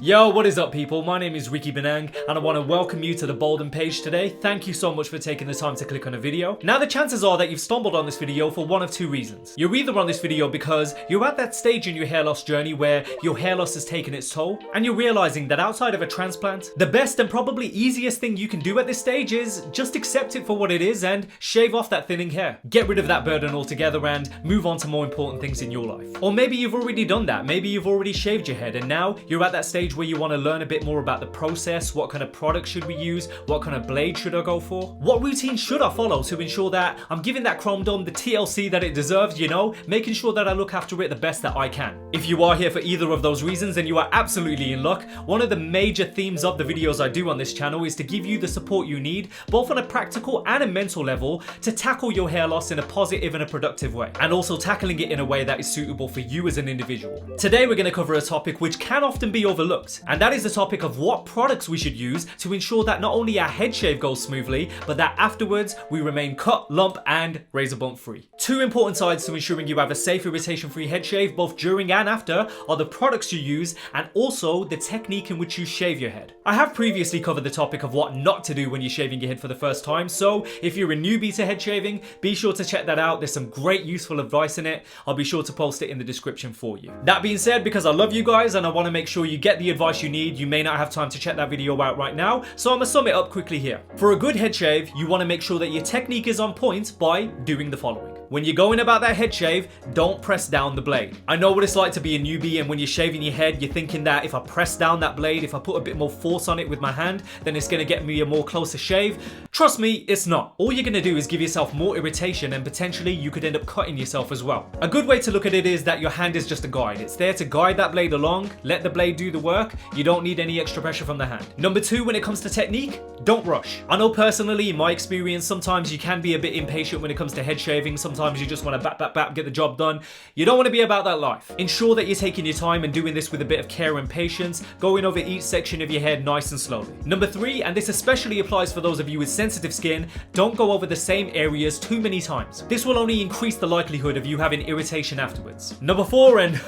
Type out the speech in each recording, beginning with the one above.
Yo, what is up people? My name is rickybenang and I want to welcome you to the Bolden page today. Thank you so much for taking the time to click on a video. Now the chances are that you've stumbled on this video for one of two reasons. You're either on this video because you're at that stage in your hair loss journey where your hair loss has taken its toll and you're realizing that outside of a transplant, the best and probably easiest thing you can do at this stage is just accept it for what it is and shave off that thinning hair. Get rid of that burden altogether and move on to more important things in your life. Or maybe you've already done that. Maybe you've already shaved your head and now you're at that stage where you want to learn a bit more about the process. What kind of product should we use? What kind of blade should I go for? What routine should I follow to ensure that I'm giving that chrome dome the TLC that it deserves, you know, making sure that I look after it the best that I can. If you are here for either of those reasons, then you are absolutely in luck. One of the major themes of the videos I do on this channel is to give you the support you need, both on a practical and a mental level, to tackle your hair loss in a positive and a productive way, and also tackling it in a way that is suitable for you as an individual. Today we're going to cover a topic which can often be overlooked, and that is the topic of what products we should use to ensure that not only our head shave goes smoothly, but that afterwards we remain cut, lump and razor bump free. Two important sides to ensuring you have a safe irritation free head shave both during and after are the products you use and also the technique in which you shave your head. I have previously covered the topic of what not to do when you're shaving your head for the first time, so if you're a newbie to head shaving, be sure to check that out. There's some great useful advice in it. I'll be sure to post it in the description for you. That being said, because I love you guys and I want to make sure you get the advice you need, you may not have time to check that video out right now, so I'm gonna sum it up quickly here. For a good head shave, you want to make sure that your technique is on point by doing the following. When you're going about that head shave, don't press down the blade. I know what it's like to be a newbie, and when you're shaving your head, you're thinking that if I press down that blade, if I put a bit more force on it with my hand, then it's gonna get me a more closer shave. Trust me, it's not. All you're gonna do is give yourself more irritation and potentially you could end up cutting yourself as well. A good way to look at it is that your hand is just a guide. It's there to guide that blade along, let the blade do the work. You don't need any extra pressure from the hand. Number two, when it comes to technique, don't rush. I know personally, in my experience, sometimes you can be a bit impatient when it comes to head shaving. Sometimes you just want to bap, get the job done. You don't want to be about that life. Ensure that you're taking your time and doing this with a bit of care and patience, going over each section of your head nice and slowly. Number three, and this especially applies for those of you with sensitive skin, don't go over the same areas too many times. This will only increase the likelihood of you having irritation afterwards. Number four, and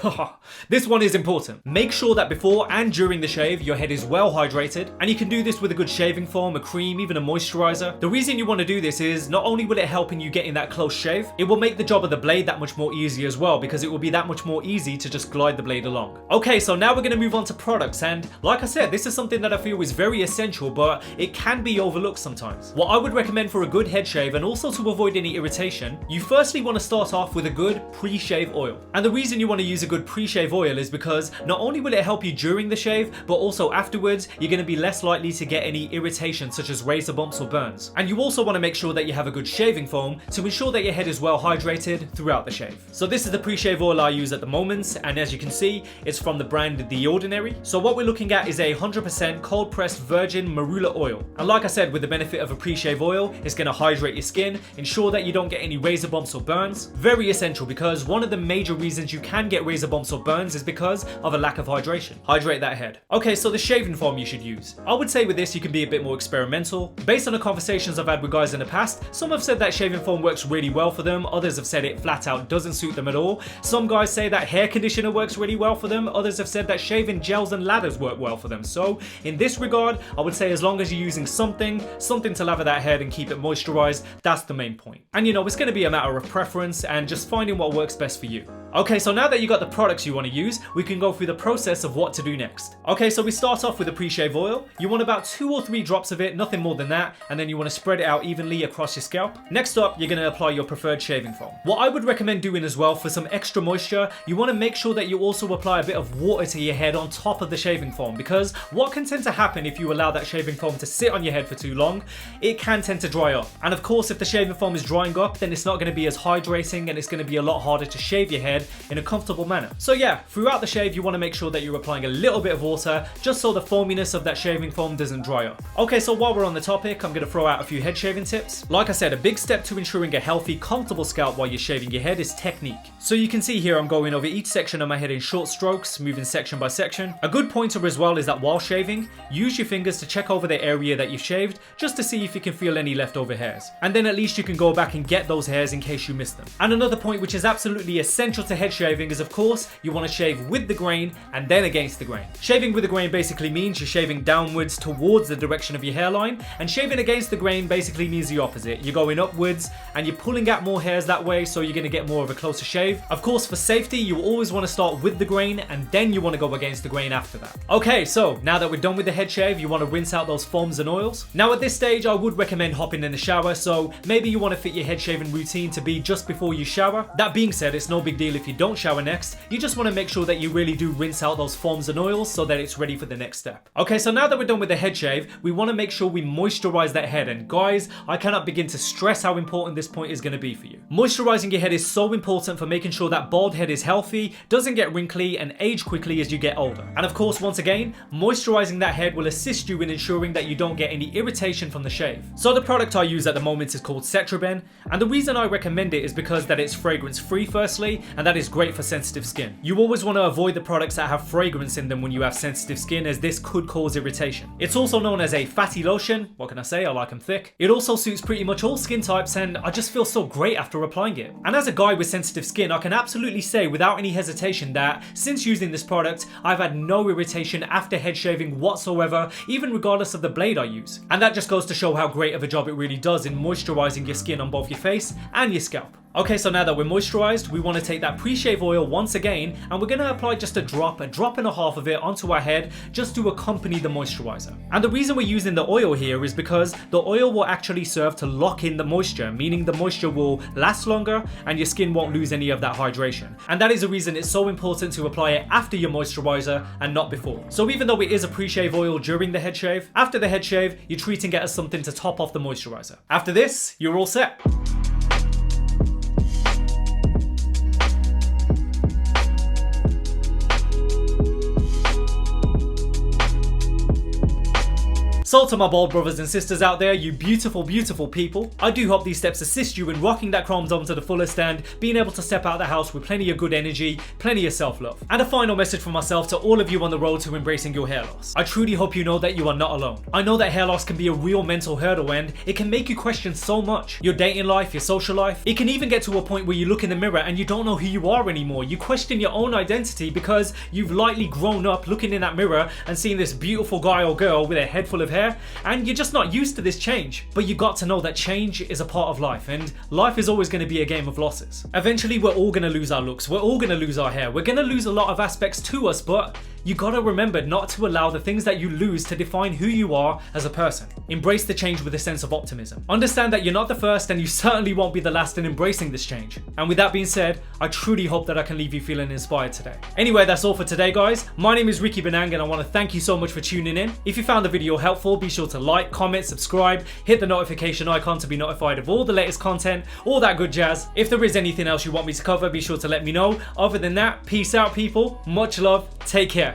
this one is important. Make sure that before and during the shave, your head is well hydrated, and you can do this with a good shaving foam, a cream, even a moisturizer. The reason you want to do this is not only will it help in you getting that close shave, it will make the job of the blade that much more easy as well, because it will be that much more easy to just glide the blade along. Okay, so now we're going to move on to products, and like I said, this is something that I feel is very essential, but it can be overlooked sometimes. What I would recommend for a good head shave and also to avoid any irritation, you firstly want to start off with a good pre-shave oil. And the reason you want to use a good pre-shave oil is because not only will it help you during the shave, but also afterwards you're going to be less likely to get any irritation such as razor bumps or burns. And you also want to make sure that you have a good shaving foam to ensure that your head is well hydrated throughout the shave. So this is the pre-shave oil I use at the moment, and as you can see, it's from the brand The Ordinary. So what we're looking at is a 100% cold pressed virgin marula oil. And like I said, with the benefit of a pre-shave oil, it's going to hydrate your skin, ensure that you don't get any razor bumps or burns. Very essential, because one of the major reasons you can get razor bumps or burns is because of a lack of hydration. Hydrate that head. Okay, so the shaving foam you should use. I would say with this you can be a bit more experimental. Based on the conversations I've had with guys in the past, some have said that shaving foam works really well for them, others have said it flat out doesn't suit them at all. Some guys say that hair conditioner works really well for them, others have said that shaving gels and lathers work well for them. So in this regard, I would say as long as you're using something to lather that head and keep it moisturized, that's the main point. And you know, it's going to be a matter of preference and just finding what works best for you. Okay, so now that you got the products you want to use, we can go through the process of what to do next. Okay, so we start off with a pre-shave oil. You want about 2 or 3 drops of it, nothing more than that, and then you want to spread it out evenly across your scalp. Next up, you're going to apply your preferred shaving foam. What I would recommend doing as well for some extra moisture, you want to make sure that you also apply a bit of water to your head on top of the shaving foam, because what can tend to happen if you allow that shaving foam to sit on your head for too long, it can tend to dry up. And of course, if the shaving foam is drying up, then it's not going to be as hydrating and it's going to be a lot harder to shave your head in a comfortable manner. So yeah, throughout the shave you want to make sure that you're applying a little bit of water just so the foaminess of that shaving foam doesn't dry up. Okay, so while we're on the topic, I'm going to throw out a few head shaving tips. Like I said, a big step to ensuring a healthy, comfortable scalp while you're shaving your head is technique. So you can see here I'm going over each section of my head in short strokes, moving section by section. A good pointer as well is that while shaving, use your fingers to check over the area that you've shaved just to see if you can feel any leftover hairs. And then at least you can go back and get those hairs in case you missed them. And another point which is absolutely essential to head shaving is, of course, you want to shave with the grain and then against the grain. Shaving with the grain basically means you're shaving downwards towards the direction of your hairline, and shaving against the grain basically means the opposite. You're going upwards and you're pulling out more hairs that way, so you're going to get more of a closer shave. Of course, for safety, you always want to start with the grain and then you want to go against the grain after that. Okay, so now that we're done with the head shave, you want to rinse out those foams and oils. Now at this stage, I would recommend hopping in the shower, so maybe you want to fit your head shaving routine to be just before you shower. That being said, it's no big deal if you don't shower next. You just want to make sure that you really do rinse out those foams and oils so that it's ready for the next step. Okay, so now that we're done with the head shave, we want to make sure we moisturize that head. And guys, I cannot begin to stress how important this point is going to be for you. Moisturizing your head is so important for making sure that bald head is healthy, doesn't get wrinkly, and age quickly as you get older. And of course, once again, moisturizing that head will assist you in ensuring that you don't get any irritation from the shave. So the product I use at the moment is called Cetraben, and the reason I recommend it is because that it's fragrance free firstly, and that is great for sensitive skin. You always want to avoid the products that have fragrance in them when you have sensitive skin, as this could cause irritation. It's also known as a fatty lotion. What can I say? I like them thick. It also suits pretty much all skin types, and I just feel so great after applying it. And as a guy with sensitive skin, I can absolutely say without any hesitation that since using this product, I've had no irritation after head shaving whatsoever, even regardless of the blade I use. And that just goes to show how great of a job it really does in moisturizing your skin on both your face and your scalp. Okay, so now that we're moisturized, we want to take that pre-shave oil once again, and we're going to apply just a drop and a half of it onto our head just to accompany the moisturizer. And the reason we're using the oil here is because the oil will actually serve to lock in the moisture, meaning the moisture will last longer and your skin won't lose any of that hydration. And that is the reason it's so important to apply it after your moisturizer and not before. So even though it is a pre-shave oil during the head shave, after the head shave, you're treating it as something to top off the moisturizer. After this, you're all set. So to my bald brothers and sisters out there, you beautiful, beautiful people, I do hope these steps assist you in rocking that chrome dome to the fullest and being able to step out of the house with plenty of good energy, plenty of self-love. And a final message from myself to all of you on the road to embracing your hair loss. I truly hope you know that you are not alone. I know that hair loss can be a real mental hurdle and it can make you question so much. Your dating life, your social life. It can even get to a point where you look in the mirror and you don't know who you are anymore. You question your own identity because you've lightly grown up looking in that mirror and seeing this beautiful guy or girl with a head full of hair, and you're just not used to this change. But you got to know that change is a part of life, and life is always going to be a game of losses. Eventually we're all going to lose our looks, we're all going to lose our hair, we're going to lose a lot of aspects to us, but you gotta remember not to allow the things that you lose to define who you are as a person. Embrace the change with a sense of optimism. Understand that you're not the first and you certainly won't be the last in embracing this change. And with that being said, I truly hope that I can leave you feeling inspired today. Anyway, that's all for today, guys. My name is Ricky Benang and I want to thank you so much for tuning in. If you found the video helpful, be sure to like, comment, subscribe, hit the notification icon to be notified of all the latest content, all that good jazz. If there is anything else you want me to cover, be sure to let me know. Other than that, peace out, people. Much love. Take care.